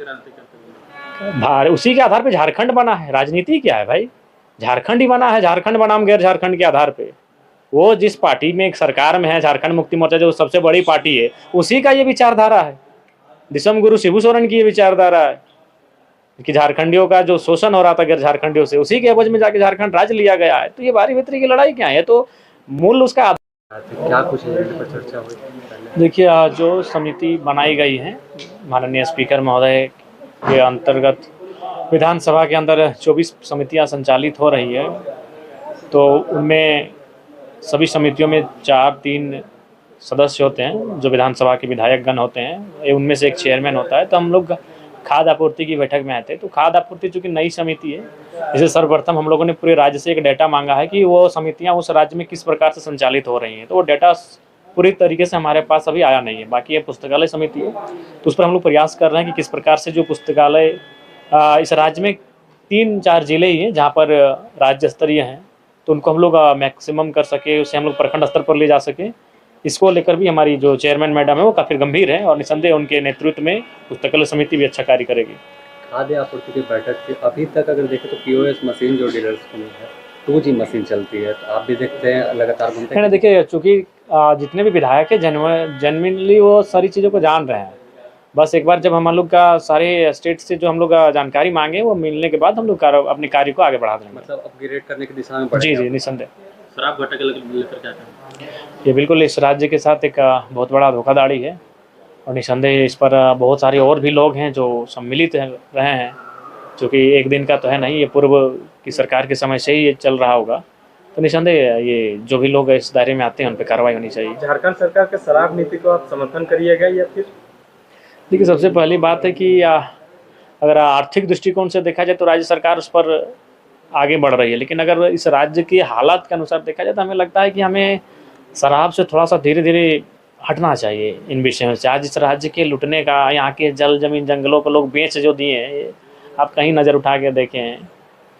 राजनीति करते हैं। उसी के आधार पे झारखंड बना है। राजनीति क्या है भाई? झारखंड ही बना है। झारखंड बनाम गैर झारखंड के आधार पे वो जिस पार्टी में एक सरकार में है, झारखंड मुक्ति मोर्चा जो सबसे बड़ी पार्टी है, उसी का ये विचारधारा है। दिसम गुरु शिबू सोरेन की ये विचारधारा है कि झारखंडियों का जो शोषण हो रहा था गैर झारखंडियों से, उसी के एवज में जाके झारखंड राज्य लिया गया है। तो ये बारी भीतरी की लड़ाई क्या है? तो मूल उसका क्या कुछ एजेंडे पर चर्चा हुई? देखिए, जो समिति बनाई गई है माननीय स्पीकर महोदय के अंतर्गत विधानसभा के अंदर 24 समितियां संचालित हो रही है। तो उनमें सभी समितियों में 4-3 सदस्य होते हैं जो विधानसभा के विधायकगण होते हैं, उनमें से एक चेयरमैन होता है। तो हम लोग खाद्य आपूर्ति की बैठक में आए थे। तो खाद्य आपूर्ति चूँकि नई समिति है, इसे सर्वप्रथम हम लोगों ने पूरे राज्य से एक डाटा मांगा है कि वो समितियां उस राज्य में किस प्रकार से संचालित हो रही हैं। तो वो डाटा पूरी तरीके से हमारे पास अभी आया नहीं है। बाकी ये पुस्तकालय समिति है, तो उस पर हम लोग प्रयास कर रहे हैं कि किस प्रकार से जो पुस्तकालय इस राज्य में 3-4 जिले ही हैं जहाँ पर राज्य स्तरीय हैं, तो उनको हम लोग मैक्सिमम कर सके, उसे हम लोग प्रखंड स्तर पर ले जा सकें। इसको लेकर भी हमारी जो चेयरमैन मैडम है वो काफ़ी गंभीर है और निसंदेह उनके नेतृत्व में पुस्तकालय समिति भी अच्छा कार्य करेगी। खाद्य आपूर्ति की बैठक के अभी तक अगर देखें तो पीओएस मशीन जो डीलर्स की है 2G मशीन चलती है, तो आप भी देखते हैं लगातार घूमते हैं। देखिए, चूँकि जितने भी विधायक है जेन्युइनली वो सारी चीज़ों को जान रहे हैं। बस एक बार जब हम लोग का सारे स्टेट से जो हम लोग जानकारी मांगे वो मिलने के बाद हम लोग अपने कार्य को आगे बढ़ा देंगे। मतलब अपग्रेड करने की दिशा में जी जी, निसंदेह। शराब घोटाले लेकर क्या कहें? ये बिल्कुल इस राज्य के साथ एक बहुत बड़ा धोखाधड़ी है और निसंदेह इस पर बहुत सारे और भी लोग हैं जो सम्मिलित रहे हैं, क्योंकि एक दिन का तो है नहीं, ये पूर्व की सरकार के समय से ही ये चल रहा होगा। तो निसंदेह ये जो भी लोग इस दायरे में आते हैं उन पर कार्रवाई होनी चाहिए। झारखंड सरकार के शराब नीति को आप समर्थन करिएगा या फिर? देखिए, सबसे पहली बात है कि अगर आर्थिक दृष्टिकोण से देखा जाए तो राज्य सरकार उस पर आगे बढ़ रही है, लेकिन अगर इस राज्य की हालात के अनुसार देखा जाए तो हमें लगता है कि हमें शराब से थोड़ा सा धीरे धीरे हटना चाहिए इन विषयों से। आज इस राज्य के लुटने का, यहाँ के जल जमीन जंगलों को लोग बेच जो दिए हैं, आप कहीं नज़र उठा के देखें,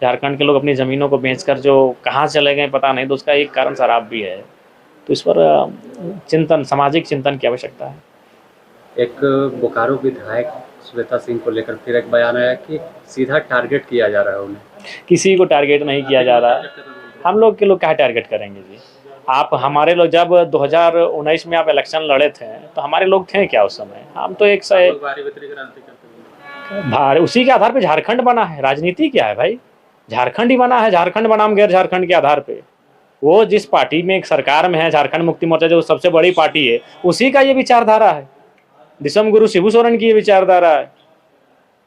झारखंड के लोग अपनी ज़मीनों को बेचकर जो कहाँ चले गए पता नहीं, तो उसका एक कारण शराब भी है। तो इस पर चिंतन, सामाजिक चिंतन की आवश्यकता है। एक बोकारो विधायक श्वेता सिंह को लेकर फिर एक बयान आया कि सीधा टारगेट किया जा रहा है उन्हें। किसी को टारगेट नहीं किया जा रहा है। हम लोग के लोग क्या टारगेट करेंगे जी? आप हमारे लोग जब 2019 में आप इलेक्शन लड़े थे तो हमारे लोग थे क्या उस समय? हम तो एक उसी के आधार पे झारखंड बना है। राजनीति क्या है भाई? झारखंड ही बना है। झारखंड बनाम गैर झारखंड के आधार पे वो जिस पार्टी में एक सरकार में है, झारखंड मुक्ति मोर्चा जो सबसे बड़ी पार्टी है, उसी का ये विचारधारा है। दिसम गुरु शिबू सोरेन की ये विचारधारा है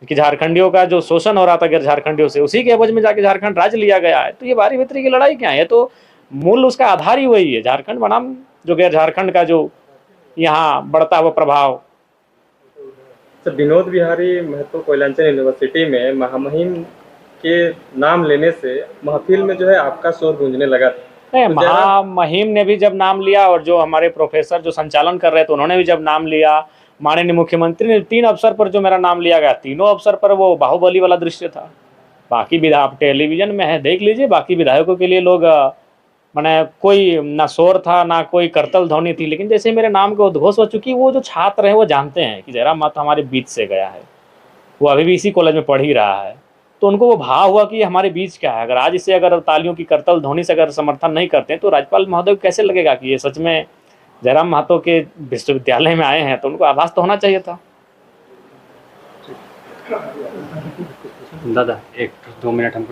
कि झारखंडियों का जो शोषण हो रहा था गैर झारखंडियों से, उसी के एवज में जाके झारखंड राज्य लिया गया है। तो ये बारी भीतरी की लड़ाई क्या है? तो मूल उसका आधार ही वही है, झारखंड बनाम जो गैर झारखंड का जो यहाँ बढ़ता हुआ प्रभाव। सर, विनोद बिहारी महतो कोयलांचल यूनिवर्सिटी में महामहिम के नाम लेने से महफिल में जो है आपका शोर गूंजने लगा था। नहीं, महामहिम ने भी जब नाम लिया और जो हमारे प्रोफेसर जो संचालन कर रहे थे उन्होंने भी जब नाम लिया, माननीय मुख्यमंत्री ने 3 अवसर पर जो मेरा नाम लिया गया, तीनों अवसर पर वो बाहुबली वाला दृश्य था। बाकी आप टेलीविजन में है, देख लीजिए, बाकी विधायकों के लिए लोग मैंने कोई ना शोर था ना कोई करतल ध्वनि थी, लेकिन जैसे मेरे नाम के उद्घोष हो चुकी, वो जो छात्र हैं वो जानते हैं कि जयराम महतो हमारे बीच से गया है, वो अभी भी इसी कॉलेज में पढ़ ही रहा है, तो उनको वो भाव हुआ कि हमारे बीच क्या है। अगर आज इसे अगर तालियों की करतल ध्वनि से अगर समर्थन नहीं करते तो राज्यपाल महोदय को कैसे लगेगा कि ये सच में जयराम महतो के विश्वविद्यालय में आए हैं? तो उनको आभास तो होना चाहिए था। दादा 1-2 मिनट हमको